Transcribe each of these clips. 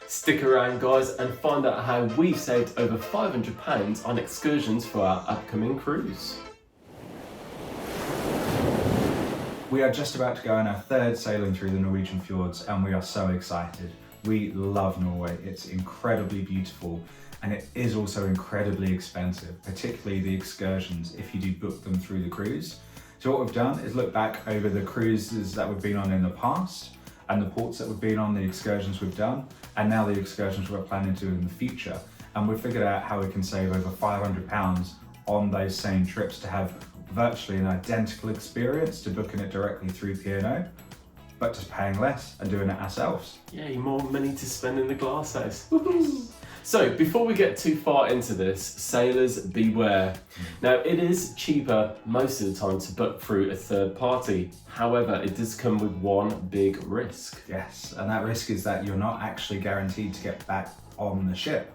Stick around guys and find out how we've saved over £500 on excursions for our upcoming cruise. We are just about to go on our third sailing through the Norwegian Fjords and we are so excited. We love Norway, it's incredibly beautiful and it is also incredibly expensive, particularly the excursions if you do book them through the cruise. So what we've done is look back over the cruises that we've been on in the past and the ports that we've been on, the excursions we've done, and now the excursions we're planning to do in the future. And we've figured out how we can save over £500 on those same trips to have virtually an identical experience to booking it directly through P&O, but just paying less and doing it ourselves. Yay, more money to spend in the glass house. So before we get too far into this, sailors beware. Now it is cheaper most of the time to book through a third party. However, it does come with one big risk. Yes, and that risk is that you're not actually guaranteed to get back on the ship.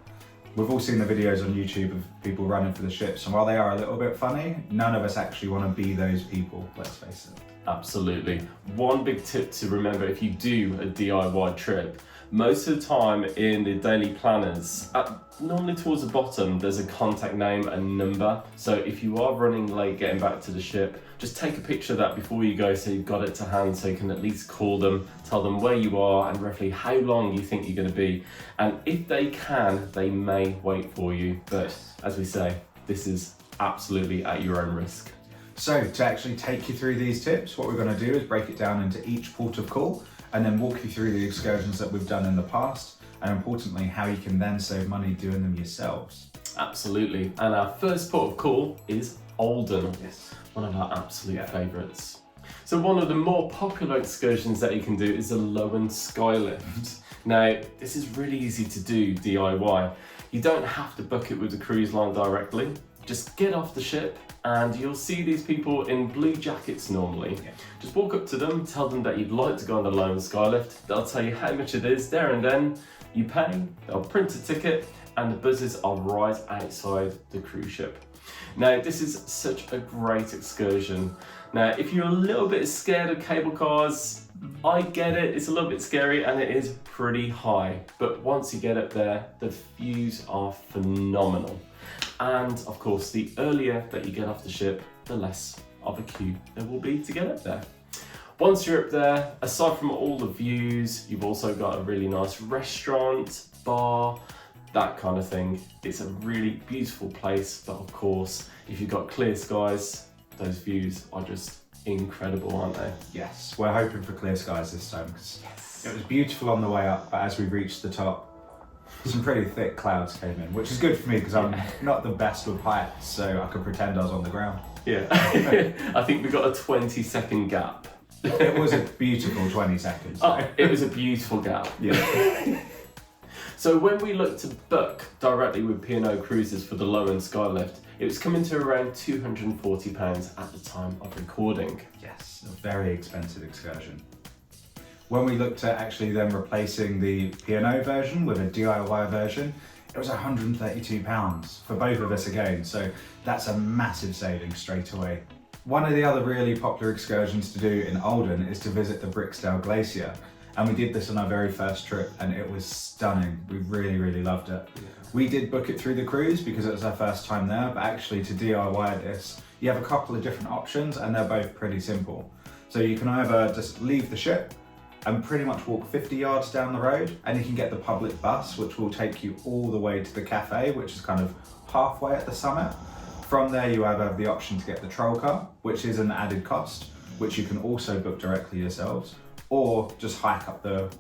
We've all seen the videos on YouTube of people running for the ships, and while they are a little bit funny, none of us actually want to be those people, let's face it. Absolutely. One big tip to remember if you do a DIY trip, most of the time in the daily planners, normally towards the bottom, there's a contact name and number. So if you are running late getting back to the ship, just take a picture of that before you go so you've got it to hand so you can at least call them, tell them where you are and roughly how long you think you're going to be. And if they can, they may wait for you. But as we say, this is absolutely at your own risk. So to actually take you through these tips, what we're going to do is break it down into each port of call and then walk you through the excursions that we've done in the past and importantly how you can then save money doing them yourselves. Absolutely. And our first port of call is Olden. Yes. One of our absolute favourites. So one of the more popular excursions that you can do is the Lofoten Skylift. Now this is really easy to do DIY. You don't have to book it with the cruise line directly. Just get off the ship and you'll see these people in blue jackets normally. Yeah. Just walk up to them, tell them that you'd like to go on the Lofoten Skylift. They'll tell you how much it is there and then. You pay, they'll print a ticket and the buses are right outside the cruise ship. Now this is such a great excursion. Now if you're a little bit scared of cable cars, I get it, it's a little bit scary and it is pretty high. But once you get up there, the views are phenomenal. And of course, the earlier that you get off the ship, the less of a queue there will be to get up there. Once you're up there, aside from all the views, you've also got a really nice restaurant, bar, that kind of thing. It's a really beautiful place, but of course, if you've got clear skies, those views are just incredible, aren't they? Yes, we're hoping for clear skies this time because it was beautiful on the way up, but as we reached the top, some pretty thick clouds came in, which is good for me because I'm not the best with heights, so I could pretend I was on the ground. Yeah, I think we got a 20-second gap. It was a beautiful 20 seconds. Oh, it was a beautiful gap. Yeah. So when we looked to book directly with P&O Cruises for the Lofoten Skylift, it was coming to around £240 at the time of recording. Yes, a very expensive excursion. When we looked at actually then replacing the P&O version with a DIY version, it was £132 for both of us again, so that's a massive saving straight away. One of the other really popular excursions to do in Olden is to visit the Briksdal Glacier, and we did this on our very first trip and it was stunning. We really loved it. Yeah. We did book it through the cruise because it was our first time there, but actually to DIY this, you have a couple of different options and they're both pretty simple. So you can either just leave the ship and pretty much walk 50 yards down the road and you can get the public bus which will take you all the way to the cafe, which is kind of halfway at the summit. From there you either have the option to get the troll car, which is an added cost, which you can also book directly yourselves, or just hike up to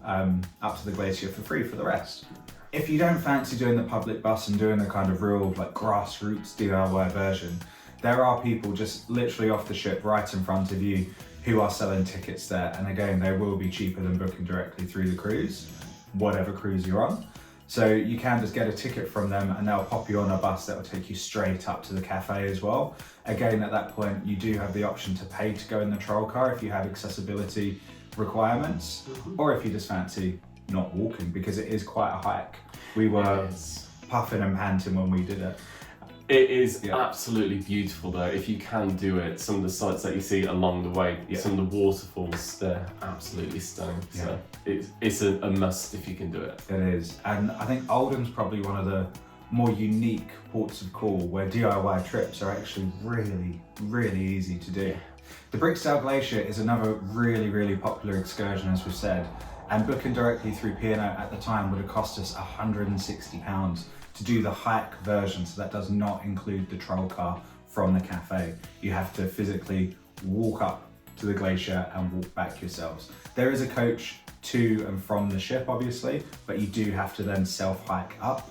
the glacier for free for the rest. If you don't fancy doing the public bus and doing the kind of real like grassroots DIY version, there are people just literally off the ship right in front of you who are selling tickets there, and again they will be cheaper than booking directly through the cruise, whatever cruise you're on. So you can just get a ticket from them and they'll pop you on a bus that will take you straight up to the cafe as well. Again, at that point you do have the option to pay to go in the troll car if you have accessibility requirements, or if you just fancy not walking because it is quite a hike. We were puffing and panting when we did it. It is absolutely beautiful though, if you can do it. Some of the sights that you see along the way, some of the waterfalls, they're absolutely stunning. So it's a must if you can do it. It is. And I think Olden's probably one of the more unique ports of call where DIY trips are actually really, really easy to do. The Bricksdale Glacier is another really, really popular excursion, as we've said, and booking directly through P&O at the time would have cost us £160 to do the hike version, so that does not include the troll car from the cafe. You have to physically walk up to the glacier and walk back yourselves. There is a coach to and from the ship, obviously, but you do have to then self-hike up.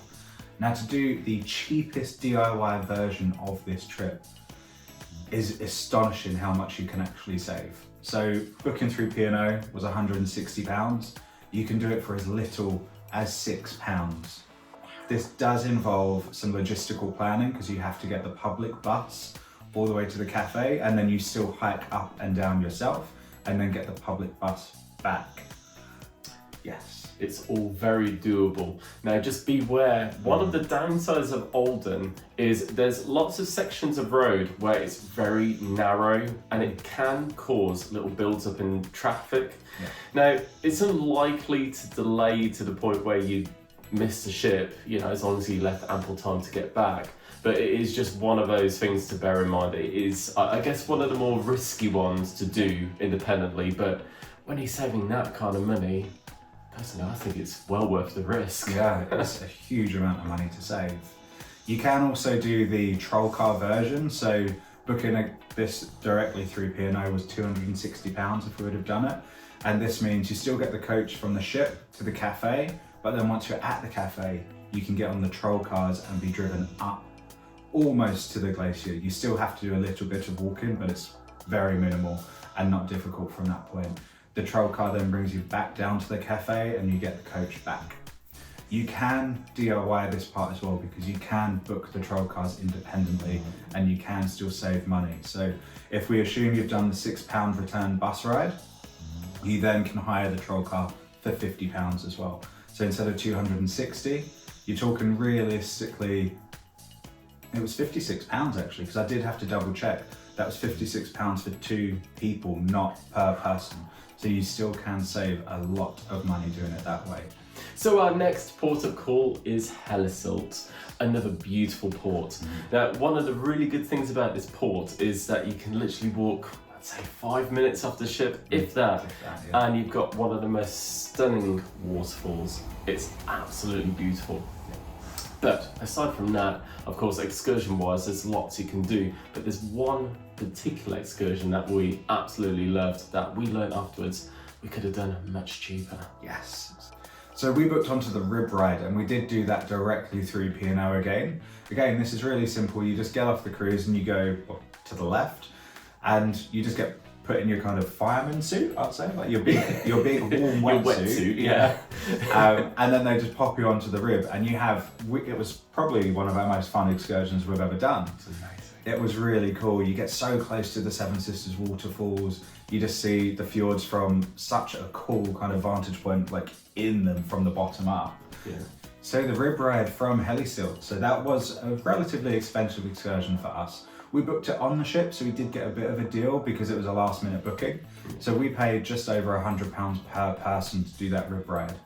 Now, to do the cheapest DIY version of this trip is astonishing how much you can actually save. So booking through P&O was £160. You can do it for as little as £6. This does involve some logistical planning because you have to get the public bus all the way to the cafe, and then you still hike up and down yourself and then get the public bus back. Yes. It's all very doable. Now just beware, one of the downsides of Olden is there's lots of sections of road where it's very narrow and it can cause little builds up in traffic. Now it's unlikely to delay to the point where you miss the ship, you know, as long as you left ample time to get back. But it is just one of those things to bear in mind. It is, I guess, one of the more risky ones to do independently, but when you're saving that kind of money, personally, I think it's well worth the risk. Yeah, it's a huge amount of money to save. You can also do the troll car version, so booking this directly through P&O was £260 if we would have done it. And this means you still get the coach from the ship to the cafe, but then once you're at the cafe, you can get on the troll cars and be driven up almost to the glacier. You still have to do a little bit of walking, but it's very minimal and not difficult from that point. The troll car then brings you back down to the cafe and you get the coach back. You can DIY this part as well because you can book the troll cars independently and you can still save money. So if we assume you've done the £6 return bus ride, you then can hire the troll car for £50 as well. So instead of 260, you're talking realistically, it was £56 actually, because I did have to double check. That was £56 for 2 people, not per person. So you still can save a lot of money doing it that way. So our next port of call is Hellesylt, another beautiful port. Now, one of the really good things about this port is that you can literally walk, I'd say 5 minutes off the ship, if that, and you've got one of the most stunning waterfalls. It's absolutely beautiful. But aside from that, of course, excursion-wise, there's lots you can do, but there's one particular excursion that we absolutely loved that we learned afterwards we could have done much cheaper. Yes. So we booked onto the rib ride and we did do that directly through P&O again. Again, this is really simple. You just get off the cruise and you go to the left and you just get put in your kind of fireman suit, I'd say, like your big warm wetsuit. Yeah. And then they just pop you onto the rib and you have, it was probably one of our most fun excursions we've ever done. It's amazing. It was really cool. You get so close to the Seven Sisters waterfalls. You just see the fjords from such a cool kind of vantage point, like in them from the bottom up. Yeah. So the rib ride from Hellesylt. So that was a relatively expensive excursion for us. We booked it on the ship, so we did get a bit of a deal because it was a last minute booking. So we paid just over £100 per person to do that rib ride.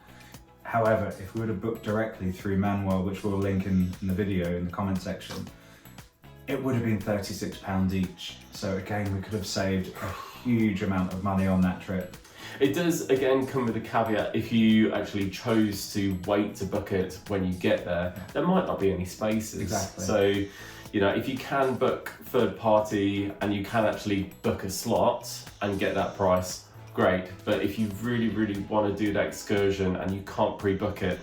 However, if we would have booked directly through Manuel, which we'll link in the video in the comment section, it would have been £36 each. So again, we could have saved a huge amount of money on that trip. It does, again, come with a caveat. If you actually chose to wait to book it when you get there, there might not be any spaces. Exactly. So, you know, if you can book third party and you can actually book a slot and get that price, great. But if you really, really want to do that excursion and you can't pre-book it,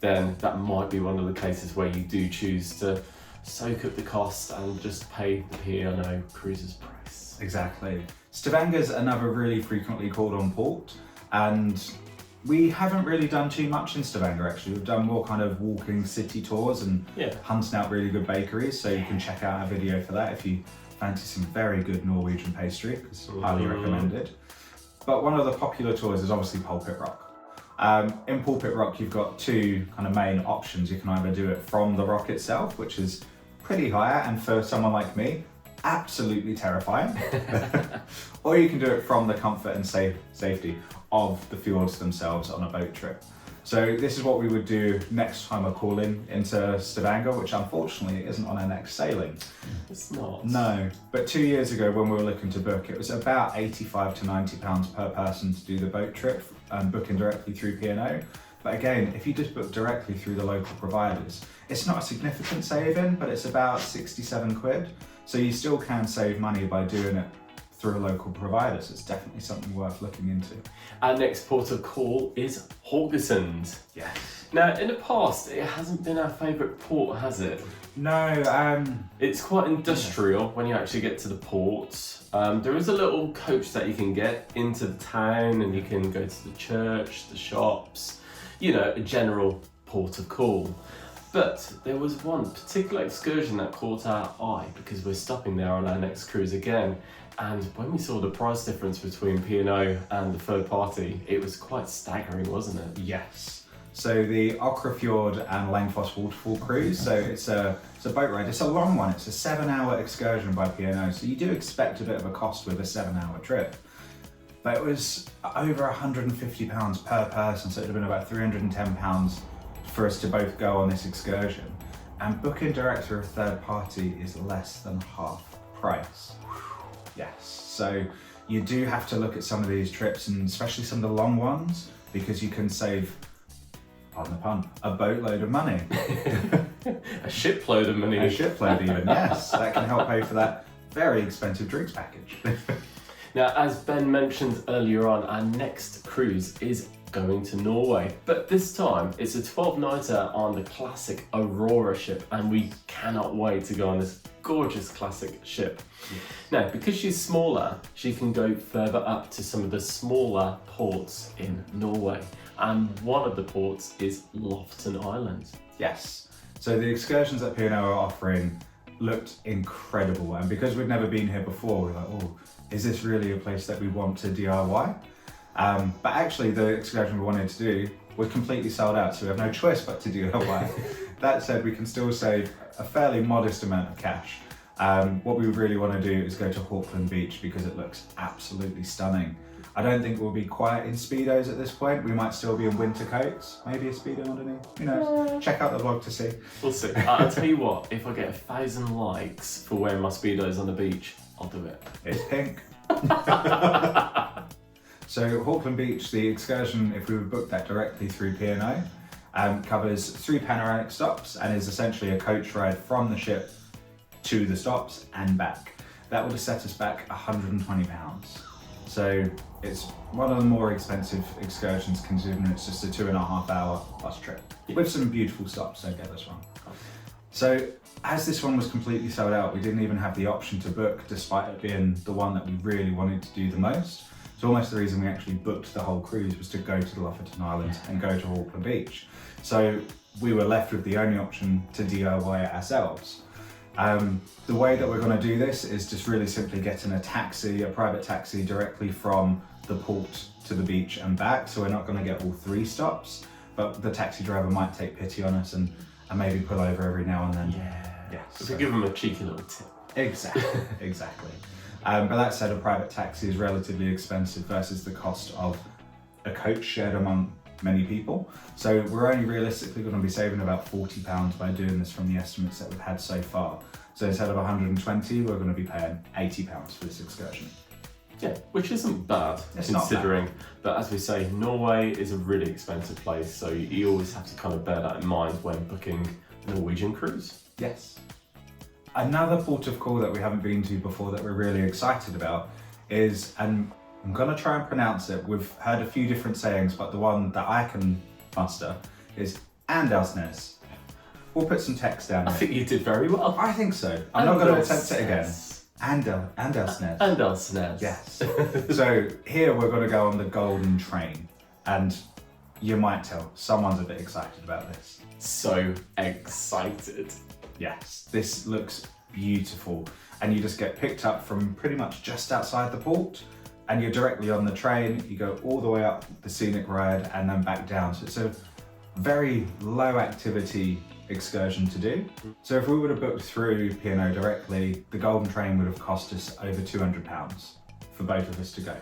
then that might be one of the cases where you do choose to soak up the cost and just pay the P&O cruiser's price. Exactly. Stavanger's another really frequently called on port, and we haven't really done too much in Stavanger actually. We've done more kind of walking city tours and hunting out really good bakeries, so you can check out our video for that if you fancy some very good Norwegian pastry, because highly recommended. But one of the popular tours is obviously Pulpit Rock. In Pulpit Rock, you've got 2 kind of main options. You can either do it from the rock itself, which is pretty high, and for someone like me, absolutely terrifying. Or you can do it from the comfort and safety of the fjords themselves on a boat trip. So this is what we would do next time we're calling into Stavanger, which unfortunately isn't on our next sailing. It's not. No, but 2 years ago when we were looking to book, it was about 85 to 90 pounds per person to do the boat trip, booking directly through P&O. But again, if you just book directly through the local providers, it's not a significant saving, but it's about 67 quid. So you still can save money by doing it through a local provider, so it's definitely something worth looking into. Our next port of call is Haugesund. Yes. Now, in the past, it hasn't been our favourite port, has it? No, It's quite industrial when you actually get to the port. There is a little coach that you can get into the town, and you can go to the church, the shops, you know, a general port of call. But there was one particular excursion that caught our eye because we're stopping there on our next cruise again. And when we saw the price difference between P&O and the third party, it was quite staggering, wasn't it? yes. So the Fjord and Langfoss waterfall cruise, so it's a boat ride. It's a long one, it's a 7-hour excursion by P&O, so you do expect a bit of a cost with a 7-hour trip. But it was over £150 per person, so it would have been about £310 for us to both go on this excursion. And booking direct through a third party is less than half price. Yes, so you do have to look at some of these trips, and especially some of the long ones, because you can save, pardon the pun, a boatload of money. A shipload of money. A shipload even, yes. That can help pay for that very expensive drinks package. Now, as Ben mentioned earlier on, our next cruise is going to Norway. But this time, it's a 12-nighter on the classic Aurora ship, and we cannot wait to go on this gorgeous classic ship. Yes. Now, because she's smaller, she can go further up to some of the smaller ports in Norway. And one of the ports is Lofoten Islands. Yes. So the excursions that P&O are offering looked incredible. And because we'd never been here before, we're like, oh, is this really a place that we want to DIY? But actually the excursion we wanted to do, we're completely sold out, so we have no choice but to DIY. That said, we can still save a fairly modest amount of cash. What we really want to do is go to Olden Beach because it looks absolutely stunning. I don't think we'll be quite in Speedos at this point. We might still be in winter coats, maybe a Speedo underneath, who knows? Check out the vlog to see. We'll see. I'll tell you what, if I get 1,000 likes for wearing my Speedos on the beach, I'll do it. It's pink. So Olden Beach, the excursion, if we would book that directly through P&O, covers 3 panoramic stops and is essentially a coach ride from the ship to the stops and back. That would have set us back £120. So it's one of the more expensive excursions considering it's just a 2.5 hour bus trip with some beautiful stops, don't get this wrong. So as this one was completely sold out, we didn't even have the option to book despite it being the one that we really wanted to do the most. So almost the reason we actually booked the whole cruise was to go to the Lofoten Islands and go to Olden Beach. So we were left with the only option to DIY it ourselves. The way that we're going to do this is just really simply getting a taxi, a private taxi directly from the port to the beach and back. So we're not going to get all 3 stops, but the taxi driver might take pity on us and maybe pull over every now and then. Yeah. If we give them a cheeky little tip. Exactly, exactly. But that said, a private taxi is relatively expensive versus the cost of a coach shared among many people. So we're only realistically going to be saving about £40 by doing this from the estimates that we've had so far. So instead of 120, we're going to be paying £80 for this excursion. Yeah, which isn't bad considering, but as we say, Norway is a really expensive place, so you always have to kind of bear that in mind when booking a Norwegian cruise. Yes. Another port of call that we haven't been to before that we're really excited about is, and I'm going to try and pronounce it, we've heard a few different sayings, but the one that I can muster is Andalsnes. We'll put some text down I here. think you did very well. I think so. I'm not going to attempt it again. Andalsnes. Andalsnes. Yes. So here we're going to go on the Golden Train, and you might tell someone's a bit excited about this. So excited. Yes, this looks beautiful, and you just get picked up from pretty much just outside the port, and you're directly on the train. You go all the way up the scenic ride and then back down. So it's a very low activity excursion to do. So if we would have booked through P&O directly, the Golden Train would have cost us over £200 for both of us to go.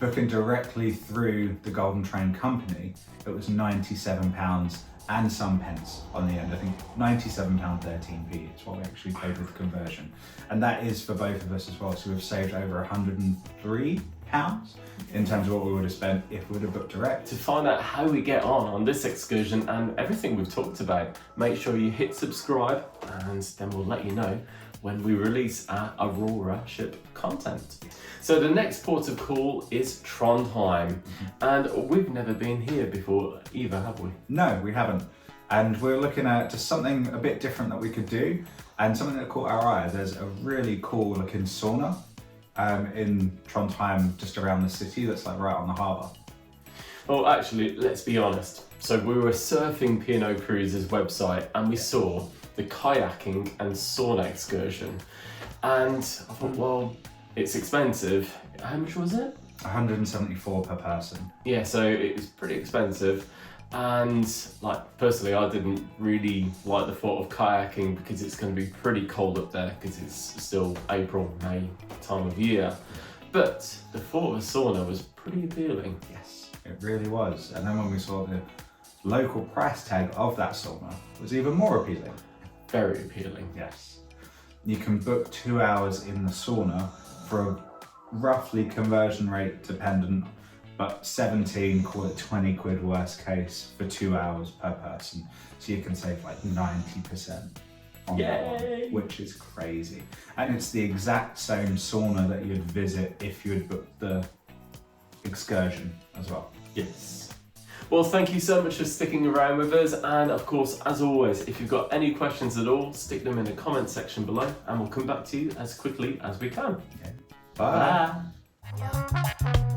Booking directly through the Golden Train company, it was £97 and some pence on the end. I think £97.13p is what we actually paid with conversion. And that is for both of us as well. So we've saved over £103 in terms of what we would have spent if we would have booked direct. To find out how we get on this excursion and everything we've talked about, make sure you hit subscribe, and then we'll let you know when we release our Aurora ship content. So the next port of call is Trondheim, and we've never been here before either, have we? No, we haven't. And we're looking at just something a bit different that we could do, and something that caught our eye. There's a really cool looking sauna in Trondheim, just around the city, that's like right on the harbour. Well, actually, let's be honest. So we were surfing P&O Cruises' website and we saw the kayaking and sauna excursion. And I thought, well, it's expensive. How much was it? £174 per person. Yeah, so it was pretty expensive. And like personally, I didn't really like the thought of kayaking because it's going to be pretty cold up there because it's still April, May time of year. But the thought of a sauna was pretty appealing. Yes, it really was. And then when we saw the local price tag of that sauna, it was even more appealing. Very appealing. Yes. You can book 2 hours in the sauna for a roughly conversion rate dependent, but 17, call it 20 quid worst case for 2 hours per person. So you can save like 90% on that one, which is crazy. And it's the exact same sauna that you'd visit if you had booked the excursion as well. Yes. Well, thank you so much for sticking around with us. And of course, as always, if you've got any questions at all, stick them in the comment section below and we'll come back to you as quickly as we can. Okay. Bye. Bye.